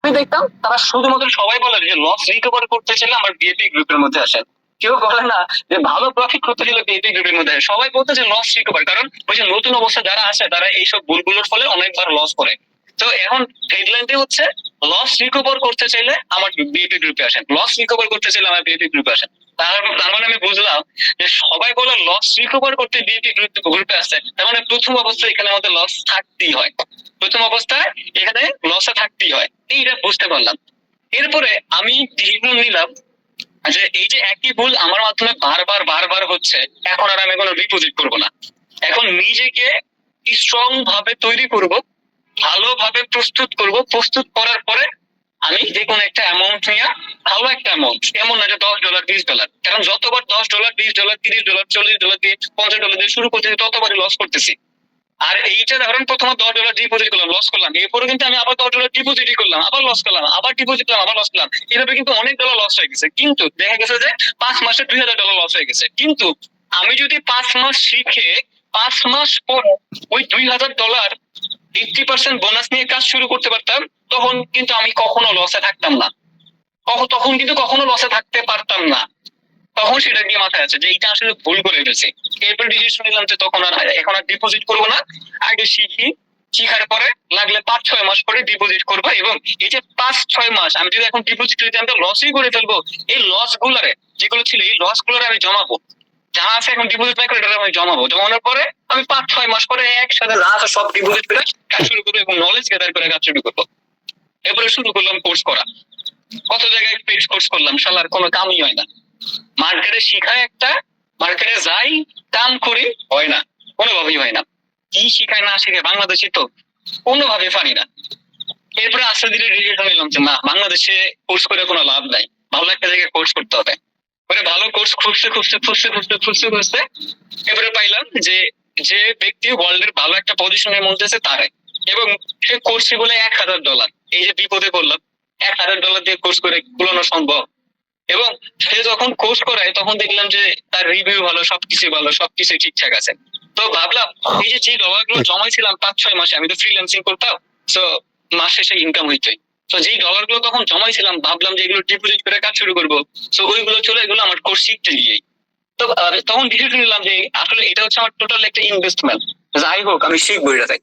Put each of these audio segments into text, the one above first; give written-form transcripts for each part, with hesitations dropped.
আমি দেখতাম তারা শুধুমাত্র সবাই বলে যে লস রিকভার করতে চাইলে আমার বিএপি গ্রুপের মধ্যে আসেন। কেউ বলে না যে ভালো প্রফিট করতে চাইলে বিএপি গ্রুপের মধ্যে আসে। সবাই বলতে যে লস রিকভার, কারণ ওই যে নতুন অবস্থা যারা আসে তারা এইসব ভুলগুলোর ফলে অনেকবার লস করে। তো এখন হেডলাইনটি হচ্ছে লস রিকভার করতে চাইলে আমার বিএপি গ্রুপে আসেন, লস রিকভার করতে চাইলে আমার বিএপি গ্রুপে আসেন। তার মানে আমি বুঝলাম যে সবাই বলে লস রিকভার করতে বিএপি গ্রুপে আসছে, তার মানে প্রথম অবস্থায় এখানে আমাদের লস থাকতেই হয়, প্রথম অবস্থায় এখানে লসে থাকতেই হয়, এইটা বুঝতে পারলাম। এরপরে আমি ডিসিশন নিলাম যে এই যে একই ভুল আমার মাধ্যমে বারবার বারবার হচ্ছে, এখন আর আমি কোনো ডিপোজিট করবো না। এখন নিজেকে স্ট্রং ভাবে তৈরি করব, ভালোভাবে প্রস্তুত করব, প্রস্তুত করার পরে আমি যে কোনো একটা অ্যামাউন্ট নিয়ে, ভালো একটা অ্যামাউন্ট, এমন না যে $10 $20, কারণ যতবার $10 $20 $30 $40 দিয়ে $50 দিয়ে শুরু করতেছি ততবারই লস করতেছি। আর এইটা ধরেন প্রথমে $10 ডিপোজিট করলাম, লস করলাম, এরপরে কিন্তু আমি আবার $10 ডিপোজিটই করলাম, আবার লস করলাম, আবার ডিপোজিট করলাম, আবার লস করলাম, এভাবে কিন্তু অনেক ডলার লস হয়ে গেছে। কিন্তু দেখা গেছে যে 5 মাসে $2000 লস হয়ে গেছে। কিন্তু আমি যদি 5 মাস শিখে 5 মাস পরে ওই $2000 80% বোনাস নিয়ে কাজ শুরু করতে পারতাম, তখন কিন্তু আমি কখনো লসে থাকতাম না, তখন কিন্তু কখনো লসে থাকতে পারতাম না। তখন সেটা দিয়ে মাথায় আছে যে এইটা আসলে ভুল করে ফেলছি। এরপর ডিসিশন নিলাম যে তখন আর এখন আর ডিপোজিট করবো না, আগে শিখি, শিখার পরে লাগলে 5-6 মাস পরে ডিপোজিট করবো। এবং এই যে 5-6 মাস আমি যদি এখন ডিপোজিট করি আমি তো লসই করে ফেলবো। এই লস গুলারে যেগুলো ছিল এই লস গুলারে আমি জমাবো, যা আছে এখন ডিপোজিট না করে এটা আমি জমাবো, জমানোর পরে আমি 5-6 মাস পরে একসাথে যা আছে সব ডিপোজিট করে কাজ শুরু করবো এবং নলেজ গ্যাদার করে কাজ শুরু করবো। এরপরে শুরু করলাম কোর্স করা, কত জায়গায় পেজ কোর্স করলাম, শালার কোনো কামই হয় না। মার্কেটে শিখায় একটা, মার্কেটে যাই কাম করি, হয় না, কোনোভাবেই হয় না। কি শিখায় না শিখায় বাংলাদেশে তো কোনোভাবে পারি না। এরপরে আস্তে ধীরে ডিসিশন নিলাম যে না, বাংলাদেশে কোর্স করে কোনো লাভ নাই, ভালো একটা জায়গায় কোর্স করতে হবে। পরে ভালো কোর্স খুঁজতে খুঁজতে খুঁজতে খুঁজতে খুঁজতে খুঁজতে এবারে পাইলাম যে যে ব্যক্তি ওয়ার্ল্ডের ভালো একটা পজিশনের মধ্যে আছে তারে, এবং সে কোর্স বলে $1000। এই যে বিপদে পড়লাম, $1000 দিয়ে কোর্স করে কুলানো সম্ভব? এবং সে যখন কোর্স করায় তখন দেখলাম যে তার রিভিউ ভালো, সবকিছু ভালো, সবকিছু ঠিকঠাক আছে। তো ভাবলাম এই যে ডলারগুলো জমাইছিলাম 5-6 মাসে, আমি তো ফ্রিল্যান্সিং করতাম, তো মাস শেষে ইনকাম হইতোই। তো যেই ডলারগুলো তখন জমাইছিলাম ভাবলাম যে এগুলো ডিপোজিট করে কাজ শুরু করবো, তো ওইগুলো চলে এগুলো আমার কোর্স শিখতে গিয়েই। তো তখন ডিসিশন নিলাম যে আসলে এটা হচ্ছে আমার টোটাল একটা ইনভেস্টমেন্ট, যাই হোক আমি শিখবো এটাতে।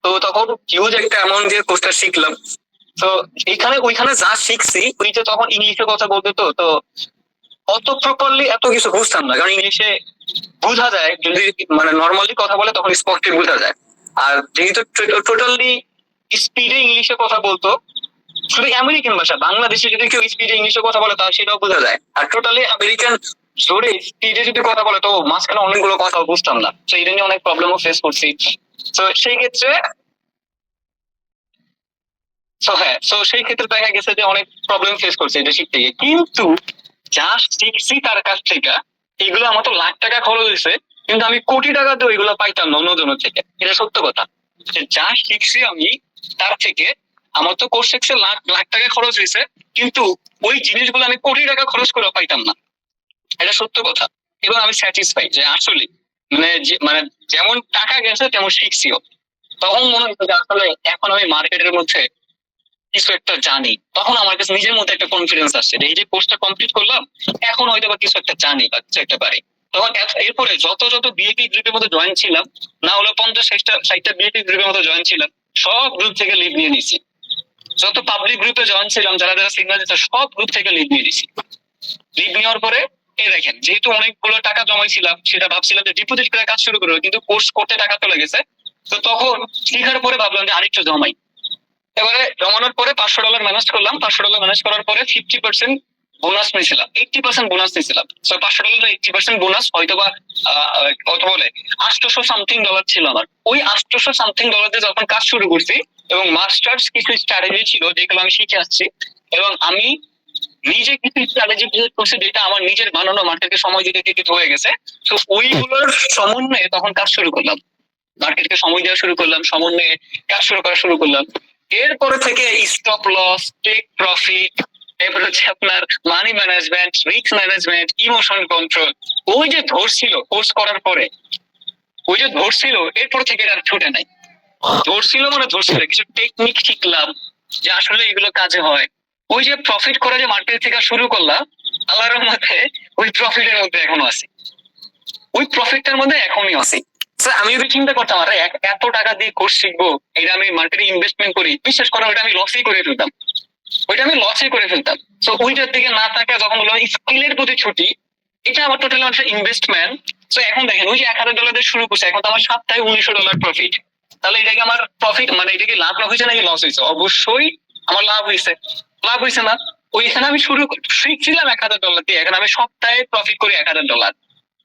তো তখন হিউজ একটা অ্যামাউন্ট দিয়ে কোর্সটা শিখলাম। তো এখানে ওইখানে যা শিখছি ওইটা তখন ইংলিশে কথা বলতে, তো অত প্রপারলি এত কিছু বুঝতাম না, কারণ ইংলিশে বোঝা যায় যদি মানে নর্মালি কথা বলে তখন স্পষ্টই বোঝা যায়। আর যেহেতু টোটালি স্পিডে ইংলিশে কথা বলতো, শুধু আমেরিকান ভাষা, বাংলাদেশে যদি কেউ স্পিডে ইংলিশে কথা বলে তাহলে সেটাও বোঝা যায়। আর টোটালি আমেরিকান জোরে স্পিডে যদি কথা বলে তো মাঝখানে অনেকগুলো কথা বুঝতাম না, তো এটা নিয়ে অনেক প্রবলেমও ফেস করছি। তো সেই ক্ষেত্রে সেই ক্ষেত্রে দেখা গেছে যে অনেক প্রবলেম ফেস করছে এটা শিখতে গিয়ে। কিন্তু যা শিখছি তার কাছ থেকে, এগুলো আমার তো লাখ টাকা খরচ হয়েছে, কিন্তু আমি কোটি টাকা দিয়ে এগুলো পাইতাম না অন্যজনের থেকে, এটা সত্য কথা। যা শিখছি আমি তার থেকে, আমার তো কোর্স শিখছে লাখ লাখ টাকা খরচ হয়েছে, কিন্তু ওই জিনিসগুলো আমি কোটি টাকা খরচ করে পাইতাম না, এটা সত্য কথা। এবং আমি স্যাটিসফাই যে আসলে মানে যেমন টাকা গেছে তেমন শিখছিও। তখন মনে হতো যে আসলে এখন আমি মার্কেটের মধ্যে কিছু একটা জানি, তখন আমার কাছে নিজের মধ্যে একটা কনফিডেন্স আসছে যে এই যে কোর্সটা কমপ্লিট করলাম এখন হয়তো বা কিছু একটা জানি বা কিছু একটা পারি। তখন এরপরে যত যত বিএপি গ্রুপের মধ্যে জয়েন ছিলাম, না হলো 50-60টা বিএপি গ্রুপের মধ্যে জয়েন ছিলাম, সব গ্রুপ থেকে লিড নিয়ে নিছি। যত পাবলিক গ্রুপে জয়েন ছিলাম যারা যারা সিগন্যাল দিত সব গ্রুপ থেকে লিড নিয়ে নিছি। লিড নেওয়ার পরে এই দেখেন, যেহেতু অনেকগুলো টাকা জমাইছিলাম সেটা ভাবছিলাম যে ডিপোজিট করে কাজ শুরু করবো, কিন্তু কোর্স করতে টাকা চলে গেছে। তো তখন শিখার পরে ভাবলাম যে আরেকটু জমাই। এবারে জমানোর পরে $500 ম্যানেজ করলাম, $500 ম্যানেজ করার পরে 50% বোনাস নিয়েছিলাম, 80% বোনাস নিয়েছিলাম। $500 80% বোনাস হয়তো বা কত বলে $800 ছিল আমার। ওই $800 দিয়ে যখন কাজ শুরু করছি, এবং মাস্টার্স কিছু স্ট্র্যাটেজি ছিল যেগুলো আমি শিখে আসছি, এবং আমি নিজে কিছু স্ট্র্যাটেজি ক্রিয়েট করছি যেটা আমার নিজের বানানো, মার্কেটকে সময় দিতে দিতে হয়ে গেছে। তো ওইগুলোর সমন্বয়ে তখন কাজ শুরু করলাম, মার্কেটকে সময় দেওয়া শুরু করলাম, সমন্বয়ে কাজ শুরু করা শুরু করলাম। এরপরে থেকে স্টপ লস, টেক প্রফিট, এরপর হচ্ছে আপনার money management, risk management, emotion control, ওই যে ধরছিল কোর্স করার পরে, ওই যে ধরছিল এরপর থেকে আর ছুটে নাই। ধরছিল মানে ধরছিল, কিছু টেকনিক শিখলাম, যে আসলে এগুলো কাজে হয়। ওই যে প্রফিট করা যে মার্কেট থেকে শুরু করলাম, আল্লাহর রহমতে ওই প্রফিটের মধ্যে এখনো আছি, ওই প্রফিটটার মধ্যে এখনই আছি। আমি যদি চিন্তা করতাম আরে এত টাকা দিয়ে কোর্স শিখবো, এটা আমি মার্কেটে ইনভেস্টমেন্ট করি, বিশ্বাস করা ওইটা আমি লসই করে ফেলতাম, ওইটা আমি লসই করে ফেলতাম। তো ওইটার দিকে না থাকা যখন হলো স্কিলের প্রতি ছুটি, এটা আমার টোটালি আমার ইনভেস্টমেন্ট। তো এখন দেখেন ওই যে $1000 দিয়ে শুরু করছে, এখন তো আমার সপ্তাহে $1900 প্রফিট। তাহলে এটাকে আমার প্রফিট মানে এটা কি লাভ হয়েছে নাকি লস হয়েছে? অবশ্যই আমার লাভ হয়েছে। লাভ হয়েছে না? ওইখানে আমি শুরু শিখছিলাম $1000 দিয়ে, এখন আমি সপ্তাহে প্রফিট করি $1000।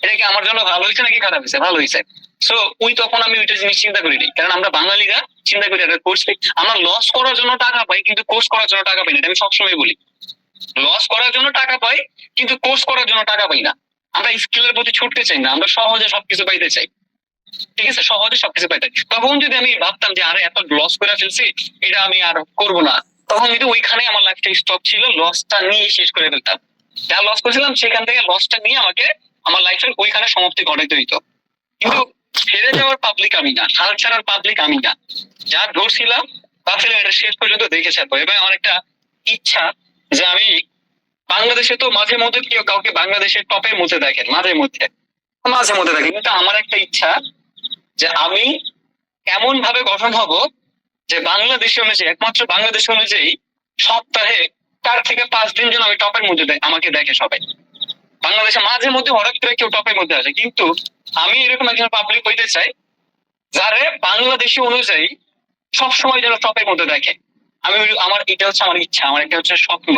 এটা কি আমার জন্য ভালো হয়েছে নাকি খারাপ হয়েছে? ভালো হয়েছে। সো ওই তখন আমি ওইটা জিনিস চিন্তা করিনি, কারণ আমরা বাঙালিরা চিন্তা করি একটা কোর্স আমরা লস করার জন্য টাকা পাই, কিন্তু কোর্স করার জন্য টাকা পাই না। আমি সবসময় বলি লস করার জন্য টাকা পাই, কিন্তু কোর্স করার জন্য টাকা পাই না। আমরা স্কিলের প্রতি ছুটতে চাই না, আমরা সহজে সবকিছু পাইতে চাই। ঠিক আছে, সহজে সবকিছু পাইতে। তখন যদি আমি ভাবতাম যে আরে এত লস করে ফেলছি, এটা আমি আর করবো না, তখন কিন্তু ওইখানে আমার লাইফটা স্টপ ছিল, লসটা নিয়ে শেষ করে ফেলতাম। যা লস করেছিলাম সেখান থেকে লসটা নিয়ে আমাকে আমার লাইফের ওইখানে সমাপ্তি ঘটাইতে হইতো। কিন্তু ফেরে যাওয়ার পাবলিক আমি না, হাল ছাড়ার পাবলিক আমি না। যা ধরছিলাম ভাবছিলাম এটা শেষ পর্যন্ত দেখে ছাড়বো। এবং আমার একটা ইচ্ছা যে আমি বাংলাদেশে তো মাঝে মধ্যে কেউ কাউকে বাংলাদেশের টপের মধ্যে দেখেন, মাঝে মধ্যে মাঝে মধ্যে দেখেন, কিন্তু আমার একটা ইচ্ছা যে আমি এমন ভাবে গঠন হব যে বাংলাদেশ অনুযায়ী, একমাত্র বাংলাদেশ অনুযায়ী সপ্তাহে 4 থেকে 5 দিন যেন আমি টপের মধ্যে আমাকে দেখে সবাই। বাংলাদেশে মাঝে মধ্যে হঠাৎ করে কেউ টপের মধ্যে আসে, কিন্তু আমি এরকম একজন পাবলিক হইতে চাই যারে বাংলাদেশি অনুযায়ী সবসময় যেন টপের মধ্যে দেখে। আমি আমার এটা হচ্ছে আমার ইচ্ছা, আমার একটা হচ্ছে স্বপ্ন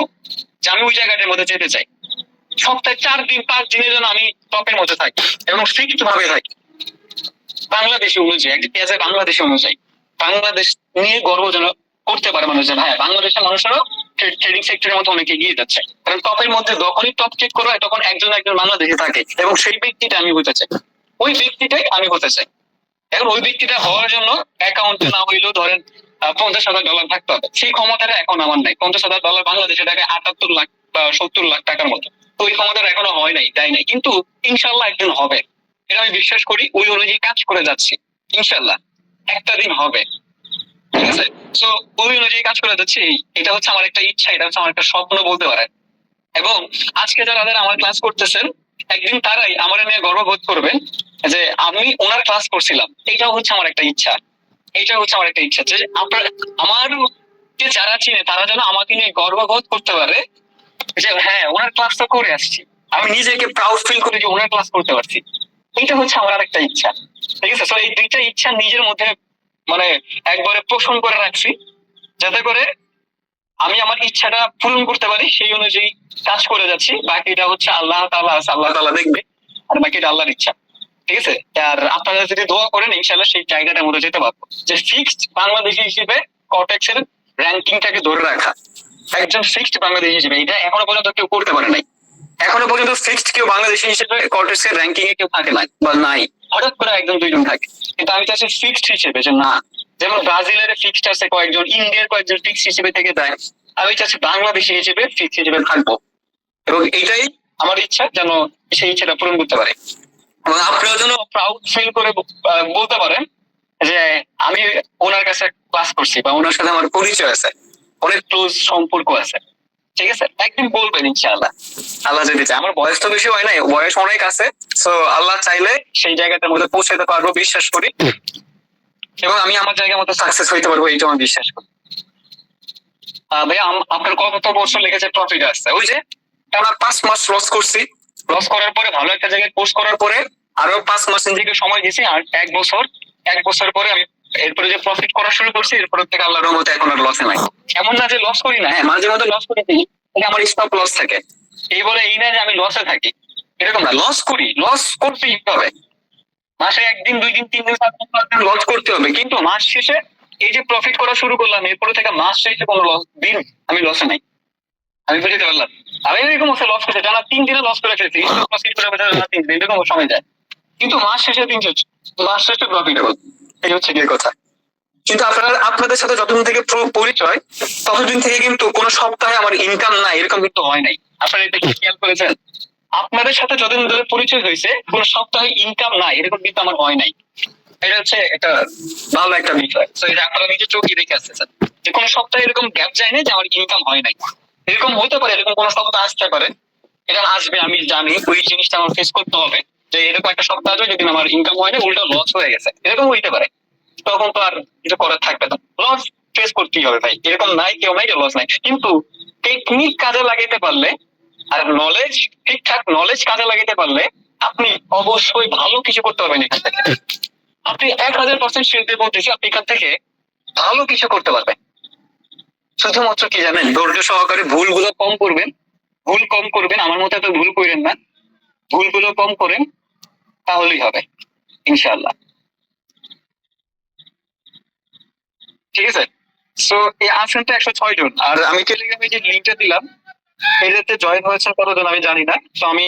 যে আমি ওই জায়গাটার মধ্যে যেতে চাই। সপ্তাহে 4 দিন 5 দিনের জন্য আমি টপের মধ্যে থাকি এবং ফিক্সড ভাবে থাকি বাংলাদেশি অনুযায়ী, একটা পেঁয়াজের বাংলাদেশি অনুযায়ী। বাংলাদেশ নিয়ে গর্ব যেন করতে পারে মানুষ যে হ্যাঁ বাংলাদেশের মানুষেরও ট্রেডিং সেক্টরের মধ্যে অনেকে এগিয়ে যাচ্ছে। কারণ টপের মধ্যে যখনই টপ চেক করা হয় তখন একজন একজন বাংলাদেশে থাকে, এবং সেই ব্যক্তিটা আমি হতে চাই, ওই ব্যক্তিটাই আমি হতে চাই। এখন ওই ব্যক্তিটা হওয়ার জন্য অ্যাকাউন্টে না হইলেও ধরেন $50,000 থাকতে হবে, সেই ক্ষমতাটা এখন আমার নাই। $50,000 বাংলাদেশের টাকায় 78 লাখ বা 70 লাখ টাকার মতো। তো ওই ক্ষমতাটা এখনো হয় নাই, তাই নাই, কিন্তু ইনশাল্লাহ একদিন হবে, এটা আমি বিশ্বাস করি। ওই অনুযায়ী কাজ করে যাচ্ছি, ইনশাল্লাহ একটা দিন হবে। ঠিক আছে, তো ওই অনুযায়ী কাজ করে যাচ্ছি। এটা হচ্ছে আমার একটা ইচ্ছা, এটা হচ্ছে আমার একটা স্বপ্ন বলতে পারেন। এবং আজকে যারা আমার ক্লাস করতেছেন, একদিন তারাই আমার নিয়ে গর্ববোধ করবেন যে আমি ওনার ক্লাস করছিলাম। এটাও হচ্ছে আমার একটা ইচ্ছা, এইটা হচ্ছে আমার একটা ইচ্ছা যে আপনার আমার যারা চিনে তারা যেন আমাকে নিয়ে গর্ববোধ করতে পারে যে হ্যাঁ ওনার ক্লাস তো করে আসছি, আমি নিজেকে প্রাউড ফিল করি যে ওনার ক্লাস করতে পারছি। এইটা হচ্ছে আমার আরেকটা ইচ্ছা। ঠিক আছে, তো এই দুইটা ইচ্ছা নিজের মধ্যে মানে একবারে পোষণ করে রাখছি, যাতে করে আমি আমার ইচ্ছাটা পূরণ করতে পারি, সেই অনুযায়ী কাজ করে যাচ্ছি। বাকিটা হচ্ছে আল্লাহ তাআলা আছে, আল্লাহ তাআলা দেখবে, আর বাকিটা আল্লাহর ইচ্ছা। ঠিক আছে, আর আপনারা যদি দোয়া করেন ইনশাআল্লাহ সেই জায়গাটার মধ্যে যেতে পারবো, যে ফিক্সড বাংলাদেশি হিসেবে কর্টেক্স এর র্যাঙ্কিংটাকে ধরে রাখা। একজন ফিক্সড বাংলাদেশি হিসেবে এটা এখনো পর্যন্ত কেউ করতে পারে নাই। এখনো পর্যন্ত ফিক্সড কেউ বাংলাদেশি হিসেবে কর্টেক্স এর র্যাঙ্কিং এ কেউ থাকে না বা নাই, হঠাৎ করে একজন দুইজন থাকে। কিন্তু আমি চাচ্ছি ফিক্সড হিসেবে, যে না যেমন ব্রাজিলের ফিক্সড আছে কয়েকজন, ইন্ডিয়ার কয়েকজন ফিক্সড হিসেবে থেকে যায়, আমি চাচ্ছি বাংলাদেশি হিসেবে ফিক্সড হিসেবে থাকবো। এবং এইটাই আমার ইচ্ছা, যেন সেই ইচ্ছাটা পূরণ করতে পারে। এবং আপনারা যেন প্রাউড ফিল করে বলতে পারেন যে আমি ওনার কাছে ক্লাস করছি বা ওনার সাথে আমার পরিচয় আছে, অনেক ক্লোজ সম্পর্ক আছে। ঠিক আছে, একদিন বলবেন ইনশাআল্লাহ, আল্লাহ যদি চায়। আমার বয়স তো বেশি হয় নাই, বয়স অনেক আছে। তো আল্লাহ চাইলে সেই জায়গাটার মধ্যে পৌঁছাতে পারবো বিশ্বাস করি, এবং আমি আমার জায়গা মতো সাকসেস হইতে পারবো, এইটা আমি বিশ্বাস করি। ভাইয়া আপনার কত বছর লেগেছে প্রফিট আসছে? ওই যে আমরা 5 মাস লস করছি, লস করার পরে ভালো একটা জায়গায় পোস্ট করার পরে আরো 5 মাস নিজেকে সময় দিয়েছি, আর 1 বছর পরে আমি এরপরে যে প্রফিট করা শুরু করছি, এরপর থেকে আল্লাহর রহমতে এখন আর লসে নাই। এমন না যে লস করি না, হ্যাঁ মাঝে মধ্যে লস করে থাকি, আমার স্টপ লস থাকে। এই বলে এই না যে আমি লসে থাকি, এরকম না। লস করি, লস করতেই হবে, মাসে 1 দিন 2 দিন 3 দিন 7 দিন লস করতে হবে, কিন্তু মাস শেষে এই যে প্রফিট করা শুরু করলাম, এরপরে থেকে মাস শেষে কোনো দিন আমি লসে নাই। আমি বুঝতে পারলাম, আমি এরকম লস করছি টানা 3 দিনে লস করে ফেলছি, প্রফিট করে ফেলছি 3 দিন, এরকম সময় যায়। কিন্তু মাস শেষে মাস শেষে প্রফিটেবল, এই হচ্ছে কি কথা। কিন্তু আপনাদের সাথে যতদিন থেকে পরিচয়, ততদিন থেকে কিন্তু কোনো সপ্তাহে আমার ইনকাম নাই এরকম কিন্তু হয় নাই। আপনারা এটা কি খেয়াল করেছেন? আপনাদের সাথে যতদিন ধরে পরিচয় হয়েছে, কোনো সপ্তাহে ইনকাম নাই এরকম কিন্তু আমার হয় নাই। এটা হচ্ছে একটা ভালো একটা বিষয়। তো এটা আপনারা নিজে চোখে দেখে আসতেছেন যে কোনো সপ্তাহে এরকম গ্যাপ যায় না যে আমার ইনকাম হয় নাই। এরকম হতে পারে, এরকম কোনো সপ্তাহ আসতে পারে, এটা আসবে আমি জানি, ওই জিনিসটা আমার ফেস করতে হবে যে এরকম একটা সপ্তাহ আসবে যেদিন আমার ইনকাম হয় না, উল্টা লস হয়ে গেছে, এরকম হইতে পারে। তখন তো আর কিছু করার থাকবে না, লস ফেস করতেই হবে ভাই, এরকম নাই কেউ নাই যে লস নাই। কিন্তু টেকনিক কাজে লাগাইতে পারলে আর নলেজ, ঠিকঠাক নলেজ কাজে লাগাইতে পারলে আপনি অবশ্যই ভালো কিছু করতে পারবেন এখান থেকে। আপনি 1000% শিওর দিয়ে বলতেছি আপনি এখান থেকে ভালো কিছু করতে পারবেন। শুধুমাত্র কি জানেন, ধৈর্য সহকারে ভুলগুলো কম করবেন, ভুল কম করবেন, আমার মতো এত ভুল করেন না, ভুলগুলো কম করেন, তাহলেই হবে ইনশাআল্লাহ। ঠিক আছে। সো এই আছেন তো 106 জন, আর আমি টেলিগ্রামে যে লিঙ্কটা দিলাম এটাতে জয়েন হয়েছে কতজন আমি জানি না। তো আমি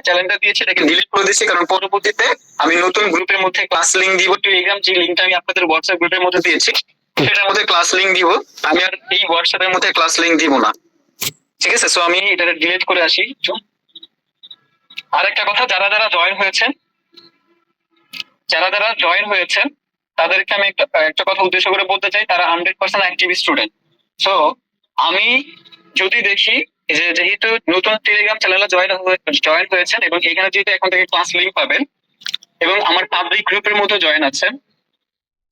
চ্যানেলটা দিয়েছি এটাকে ডিলিট করে দিয়েছি, কারণ পরবর্তীতে আমি নতুন গ্রুপের মধ্যে ক্লাস লিঙ্ক দিব। টেলিগ্রাম যে লিঙ্কটা আমি আপনাদের হোয়াটসঅ্যাপ গ্রুপের মধ্যে দিয়েছি সেটার মধ্যে ক্লাস লিঙ্ক দিব, আমি আর এই হোয়াটসঅ্যাপের মধ্যে ক্লাস লিঙ্ক দিব না। ঠিক আছে। সো আমি এটা ডিলিট করে আসি। আর একটা কথা, যারা যারা জয়েন হয়েছেন, যারা যারা জয়েন হয়েছেন তাদেরকে আমি একটা কথা উদ্দেশ্য করে বলতে চাই, তারা 100% অ্যাক্টিভ স্টুডেন্ট। সো আমি যদি দেখি যে যেহেতু নতুন টেলিগ্রাম চ্যানেলে জয়েন হয়েছেন এবং এখানে যেহেতু এখন থেকে ক্লাস লিঙ্ক পাবেন এবং আমার পাবলিক গ্রুপের মধ্যে জয়েন আছেন,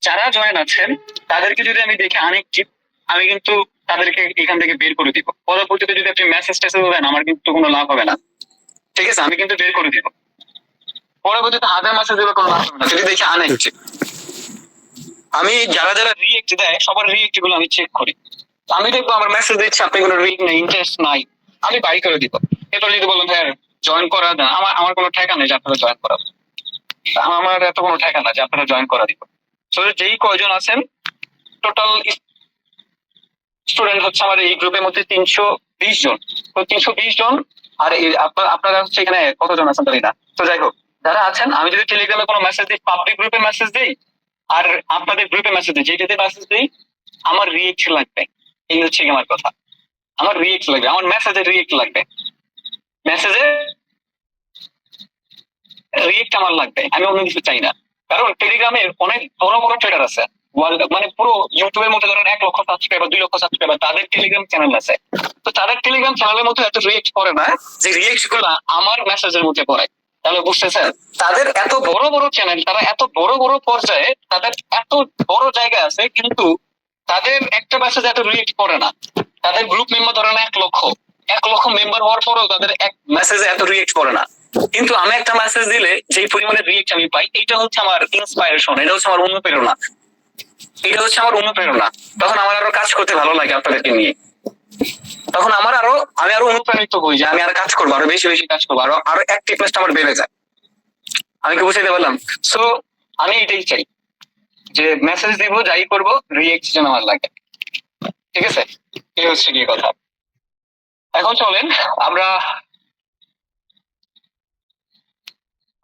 যারা জয়েন আছেন তাদেরকে যদি আমি দেখি আনএক্টিভ, আমি কিন্তু তাদেরকে এখান থেকে বের করে দিব। পরবর্তীতে যদি আপনি মেসেজ টেসেজ দেন আমার কিন্তু কোনো লাভ হবে না। ঠিক আছে, আমি কিন্তু বের করে দিব। পরবর্তীতে হাজার মেসেজ দিলে কোনো লাভ হবে না যদি দেখি আনএক্টিভ। আমি যারা যারা রিয়েক্ট দেয় সবার রিয়েক্ট গুলো আমি চেক করি, আমি দেখবো আমার মেসেজ দিচ্ছে আপনি কোনো রিড নেই, ইন্টারেস্ট নাই, আমি বাই করে দিব। এরপর যদি বলেন হ্যাঁ জয়েন করা দেন, আমার আমার কোনো ঠেকা নেই যে আপনারা জয়েন করাবো, আমার এত কোনো ঠেকা না যে আপনারা জয়েন করা দিব। তো যেই কয়জন আছেন টোটাল স্টুডেন্ট হচ্ছে আমার এই গ্রুপের মধ্যে 320 জন। তো 320 জন, আর আপনারা হচ্ছে এখানে কতজন আছেন জানি না। তো যাই হোক, যারা আছেন, আমি যদি টেলিগ্রামে কোনো মেসেজ দিই, পাবলিক গ্রুপে মেসেজ দিই আর আপনাদের গ্রুপে মেসেজ দিই, যেটাতে মেসেজ দিই আমার রিয়েক্ট লাগবে। এই হচ্ছে আমার কথা, আমার রিয়েক্ট লাগবে, আমার মেসেজে রিয়েক্ট লাগবে, মেসেজে রিয়েক্ট আমার লাগবে, আমি অন্য কিছু চাই না। কারণ টেলিগ্রামের অনেক বড় বড় ট্রেডার আছে, মানে পুরো ইউটিউবের মধ্যে ধরেন 1 লক্ষ সাবস্ক্রাইবার 2 লক্ষ সাবস্ক্রাইবার, তাদের টেলিগ্রাম চ্যানেল আছে। তো তাদের টেলিগ্রাম চ্যানেলের মধ্যে এত রিয়েক্ট করে না যে রিয়েক্ট গুলো আমার মেসেজের মধ্যে পড়ে। তাহলে বুঝতেছেন, তাদের এত বড় বড় চ্যানেল, তারা এত বড় বড় পর্যায়ে, তাদের এত বড় জায়গা আছে, কিন্তু তাদের একটা মেসেজ এত রিয়েক্ট করে না। তাদের গ্রুপ মেম্বার ধরেন 1 লক্ষ মেম্বার হওয়ার পরেও তাদের এক মেসেজে এত রিয়েক্ট করে না। কিন্তু আমি একটা মেসেজ দিলে যেই পরিমাণে রিয়েক্ট আমি পাই, এটা হচ্ছে আমার ইন্সপায়ারেশন, এটা হচ্ছে আমার অনুপ্রেরণা, এটা হচ্ছে আমার অনুপ্রেরণা। তখন আমার আরো কাজ করতে ভালো লাগে আপনাদেরকে নিয়ে, তখন আমি আরো অনুপ্রাণিত হই যে আমি আরো কাজ করবো, আরো বেশি বেশি কাজ করবো, আরো অ্যাক্টিভনেসটা আমার বেড়ে যায়। আমি কি বুঝাইতে পারলাম? সো আমি এটাই চাই যে মেসেজ দিব, যাই করবো, রিয়েক্ট যেন আমার লাগে। ঠিক আছে, এই হচ্ছে কি কথা। এখন চলেন আমরা,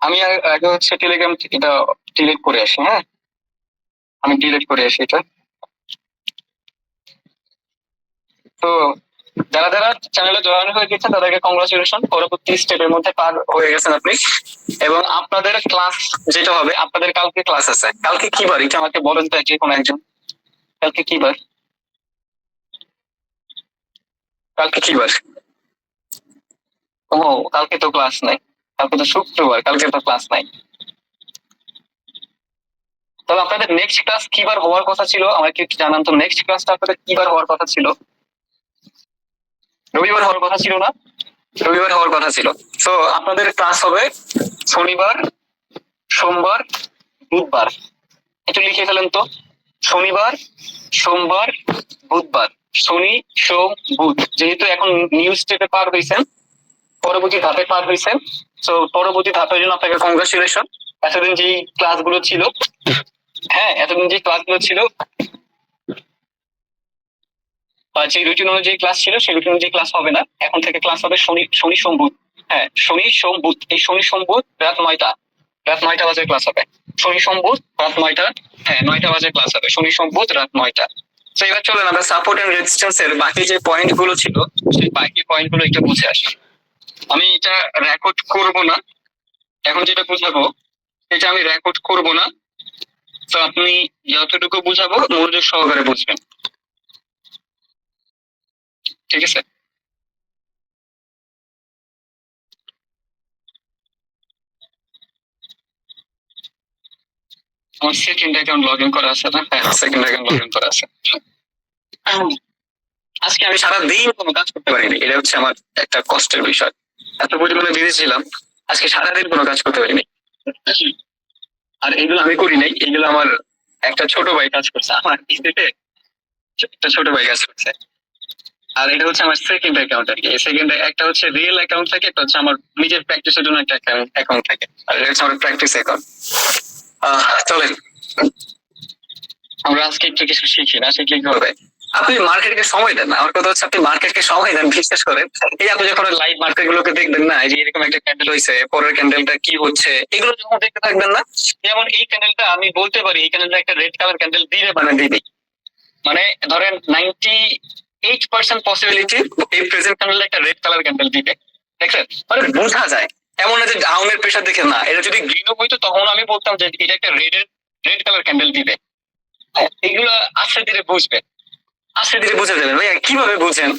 আমি আগে হচ্ছে টেলিগ্রাম এটা ডিলিট করে আসি। হ্যাঁ, আমি ডিলিট করে আসি এটা। তো যারা যারা চ্যানেলে জয়েন হয়ে গেছেন তাদেরকে কংগ্রাচুলেশন, পরবর্তী স্টেপের মধ্যে পার হয়ে গেছেন আপনি। এবং আপনাদের ক্লাস যেটা হবে, আপনাদের কালকে ক্লাস আছে। কালকে কি বার এটা আমাকে বলেন তো যে কোনো একজন, কালকে কি বার? কালকে কি বার? ও, কালকে তো ক্লাস নাই, কালকে তো শুক্রবার, কালকে তো ক্লাস নাই। তবে আপনাদের নেক্সট ক্লাস কি বার হওয়ার কথা ছিল আমাকে একটু জানান তো, নেক্সট ক্লাসটা আপনাদের কি বার হওয়ার কথা ছিল? রবিবার হওয়ার কথা ছিল না? রবিবার হওয়ার কথা ছিল। তো আপনাদের ক্লাস হবে শনিবার, সোমবার, বুধবার। একটু লিখে ফেলেন তো, শনিবার, সোমবার, বুধবার। শনি, সোম, বুধ। যেহেতু এখন নিউ স্টেপে পার হয়েছেন, পরবর্তী ধাপে পার হয়েছেন, তো পরবর্তী ধাপের জন্য আপনাকে কংগ্রাচুলেশন। এতদিন যেই ক্লাসগুলো ছিল, হ্যাঁ এতদিন যে ক্লাসগুলো ছিল, যে রুটিন অনুযায়ী ক্লাস ছিল সেই রুটিন অনুযায়ী ক্লাস হবে না। এখন থেকে ক্লাস হবে শনি, সোম, বুধ। হ্যাঁ, শনি, সোম, বুধ। এই শনি, সোম, বুধ রাত 9টা বাজে ক্লাস হবে। শনি, সোম, বুধ রাত 9টা, হ্যাঁ 9টা বাজে ক্লাস হবে, শনি, সোম, বুধ রাত 9টা। তো এবার চলেন আমরা সাপোর্ট এন্ড রেজিস্ট্যান্স এর বাকি যে পয়েন্ট গুলো ছিল সেই বাকি পয়েন্ট গুলো একটু বুঝে আসি। আমি এটা রেকর্ড করব না, এখন যেটা বুঝাবো এটা আমি রেকর্ড করব না, তো আপনি যতটুকু বুঝাবো মনোযোগ সহকারে বুঝবেন, ঠিক আছে? আমার সেকেন্ড অ্যাকাউন্ট লগ ইন করা আছে না? হ্যাঁ, সেকেন্ড অ্যাকাউন্ট লগ ইন করা আছে। আজকে আমি সারাদিন কোনো কাজ করতে পারিনি, এটা হচ্ছে আমার একটা কষ্টের বিষয়। এত পরিমাণে বিজি ছিলাম, আজকে সারাদিন কোনো কাজ করতে পারিনি। আর এগুলো আমি করি নাই, এগুলো আমার একটা ছোট ভাই কাজ করছে, আমার ইসিতে একটা ছোট ভাই কাজ করছে। আর এটা হচ্ছে আমার সেকেন্ড অ্যাকাউন্ট আর কি। সেকেন্ড একটা হচ্ছে রিয়েল অ্যাকাউন্ট থাকে, একটা হচ্ছে আমার নিজের প্র্যাকটিসের জন্য একটা অ্যাকাউন্ট থাকে, আর এটা হচ্ছে আমার প্র্যাকটিস অ্যাকাউন্ট। চলেন আমরা আজকে একটু কিছু শিখি, না শিখলে কি হবে? আপনি মার্কেটকে সময় দেন না, আমার কথা হচ্ছে আপনি মার্কেটকে সময় দেন, বিশ্বাস করেন। এই আপনি যখন লাইভ মার্কেট গুলোকে দেখবেন না, এই যে এরকম একটা ক্যান্ডেল হয়েছে, পরের ক্যান্ডেলটা কি হচ্ছে, এগুলো যখন দেখতে থাকবেন না, যেমন এই ক্যান্ডেলটা আমি বলতে পারি এই ক্যান্ডেলটা একটা রেড কালার ক্যান্ডেল দিবে, মানে দিবে, মানে ধরেন 98% পসিবিলিটি এই প্রেজেন্ট ক্যান্ডেল একটা রেড কালার ক্যান্ডেল দিবে, দেখছেন? মানে বোঝা যায়, এমন না যে ডাউনের প্রেশার দেখে না, এটা যদি গ্রিনও হইতো তখন আমি বলতাম যে এটা একটা রেড কালার ক্যান্ডেল দিবে। এগুলো আস্তে ধীরে বুঝবেন, আস্তে ধীরে বুঝে যাবেন। ভাইয়া কিভাবে বুঝেন?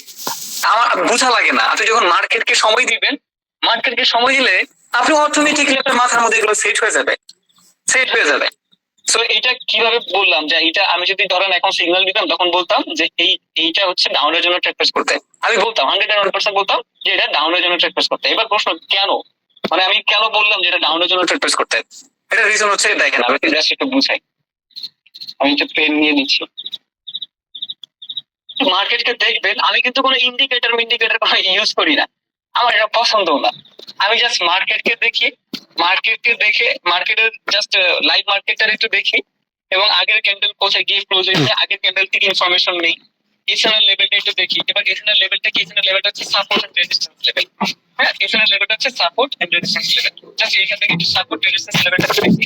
আমার বোঝা লাগে না, আপনি যখন মার্কেটকে সময় দিবেন, মার্কেটকে সময় দিলে আপনি অটোমেটিকলি আপনার মাথার মধ্যে এগুলো সেট হয়ে যাবে, সেট হয়ে যাবে। তো এটা কিভাবে বললাম যে এটা আমি যদি ধরেন এখন সিগন্যাল দিতাম তখন বলতাম যে এইটা হচ্ছে ডাউনের জন্য ট্রেড প্রেস করতে, আমি বলতাম 101% বলতাম যে এটা ডাউনের জন্য ট্রেড প্রেস করতে। এবার প্রশ্ন কেন, মানে আমি কেন বললাম যে এটা ডাউনের জন্য ট্রেড প্রেস করতে? এটা রিজন হচ্ছে, দেখেন আমি জাস্ট একটু বুঝাই, আমি একটু পেন নিয়ে নিচ্ছি। মার্কেটকে দেখবেন আমি কিন্তু কোনো ইন্ডিকেটর কোনো ইউজ করি না, আমার এটা পছন্দ না। আমি জাস্ট মার্কেটকে দেখি, মার্কেটকে দেখে মার্কেটের জাস্ট লাইভ মার্কেটটা একটু দেখি, এবং আগের ক্যান্ডেল কোথায় গিয়ে ক্লোজ হয়েছে আগের ক্যান্ডেল থেকে ইনফরমেশন নেই। এসএনএল লেভেলটা একটু দেখি। এবার এসএনএল লেভেলটা কি? এসএনএল লেভেলটা হচ্ছে সাপোর্ট এন্ড রেজিস্ট্যান্স লেভেল। হ্যাঁ, এসএনএল লেভেলটা হচ্ছে support and resistance level. Just এইখান থেকে একটু সাপোর্ট রেজিস্ট্যান্স লেভেলটা দেখি,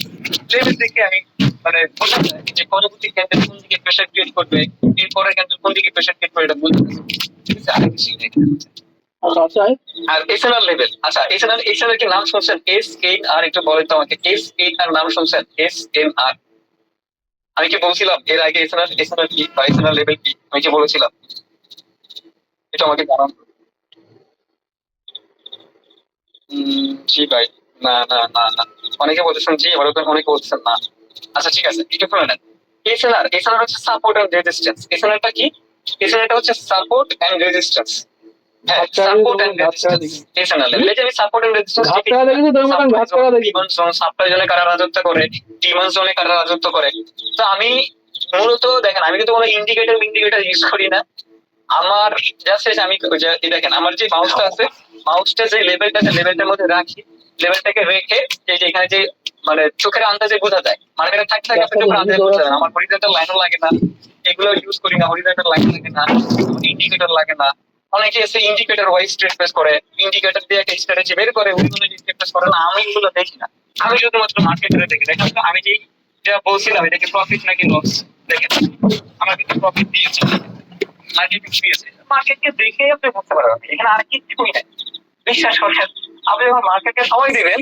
লেভেল দেখে আমি মানে বোঝা যায় যে পরবর্তী ক্যান্ডেল কোন দিকে প্রেসার ক্রিয়েট করবে, এরপরের ক্যান্ডেল কোন দিকে প্রেসার ক্রিয়েট করবে, এটা বুঝতে পারছি। ঠিক আছে, আর কিছু নেই। আর এসএনআর লেভেল, আচ্ছা এসএনআর কি নাম শুনছেন? SNR, একটু বলেন তো আমাকে, SNR নাম শুনছেন? SNR আমি কি বলছিলাম এর আগে? এসএনআর কি বা এসএনআর লেভেল কি আমি কি বলেছিলাম? এটা আমাকে জানান। জি ভাই, না না না না, অনেকে বলতেছেন জি, আবার অনেকে বলতেছেন না। আচ্ছা ঠিক আছে, একটু শুনে নেন। এসএনআর হচ্ছে সাপোর্ট এন্ড রেজিস্ট্যান্স। এসএনআরটা কি? এসএনআরটা হচ্ছে সাপোর্ট এন্ড রেজিস্ট্যান্স। হ্যাঁ, support and resistance. SNR level, এই যে আমি support and resistance demand zone, supply জোনে কারা রাজত্ব করে, ডিমান্ড জোনে কারা রাজত্ব করে। তো আমি মূলত দেখেন আমি কিন্তু কোনো ইন্ডিকেটর ইউজ করি না। আমার জাস্ট আমি দেখেন আমার যে মাউসটা আছে, মাউসটা যে লেভেলটা আছে লেভেলটার মধ্যে রাখি, লেভেলটাকে রেখে যে এখানে যে মানে চোখের আন্দাজে বোঝা যায়, মার্কেটে থাকতে থাকে আপনি চোখের আন্দাজে বোঝা যায়। আমার হরিজন্টাল লাইনও লাগে না, এগুলো ইউজ করি না, হরিজন্টাল লাইন লাগে না, ইন্ডিকেটর লাগে না। অনেকে এসে ইন্ডিকেটর ওয়াইজ স্ট্রেট প্রেস করে, ইন্ডিকেটর দিয়ে একটা স্ট্র্যাটেজি বের করে, ওইগুলো স্ট্রেট প্রেস করে না। আমি এগুলো দেখি না, আমি শুধুমাত্র মার্কেটে দেখি। দেখেন আমি যেটা বলছিলাম এটা কি প্রফিট নাকি লস, দেখেন আমার কিন্তু প্রফিট দিয়েছে, মার্কেট দিয়েছে। মার্কেটকে দেখে আপনি বুঝতে পারবেন, এখানে আর কিছুই নাই। বিশ্বাস করেন, আপনি যখন মার্কেটকে সময় দিবেন,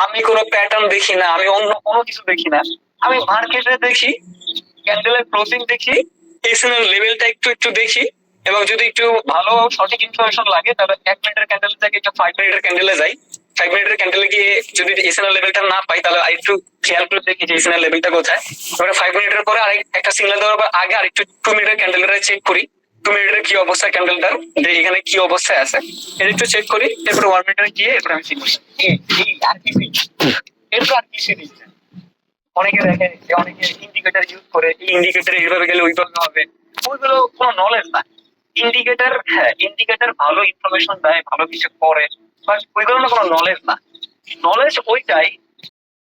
আমি কোনো প্যাটার্ন দেখি না, আমি অন্য কোনো কিছু দেখি না, আমি মার্কেটে দেখি, ক্যান্ডেলের ক্লোজিং দেখি, এসএনএল লেভেলটা একটু একটু দেখি, এবং যদি একটু ভালো সঠিক ইনফরমেশন লাগে তাহলে 1 মিনিটের ক্যান্ডেল থেকে একটু 5 মিনিটের ক্যান্ডেলে যাই। 5 মিনিটের ক্যান্ডেলে গিয়ে যদি এসএনএল লেভেলটা না পাই তাহলে আরেকটু খেয়াল করে দেখি যে এসএনএল লেভেলটা কোথায়। তারপরে 5 মিনিটের পরে আরেক একটা সিগন্যাল দেওয়ার পর আগে আরেকটু 2 মিনিটের ক্যান্ডেলটা চেক করি, 2 মিনিটের কি অবস্থা ক্যান্ডেলটার, যে এখানে কি অবস্থায় আছে এটা একটু চেক করি। এরপরে 1 মিনিটের গিয়ে এরপরে আমি চেক করি আর কিছু, এরপর আর কিছু দিচ্ছে। অনেকে দেখেন যে অনেকে ইন্ডিকেটর ইউজ করে, এই ইন্ডিকেটর এইভাবে গেলে ওইভাবে হবে, ওইগুলো কোনো নলেজ না। ইন্ডিকেটর, হ্যাঁ ইন্ডিকেটর ভালো ইনফরমেশন দেয়, ভালো কিছু করে, বাট ওইগুলো কোনো নলেজ না। নলেজ ওইটাই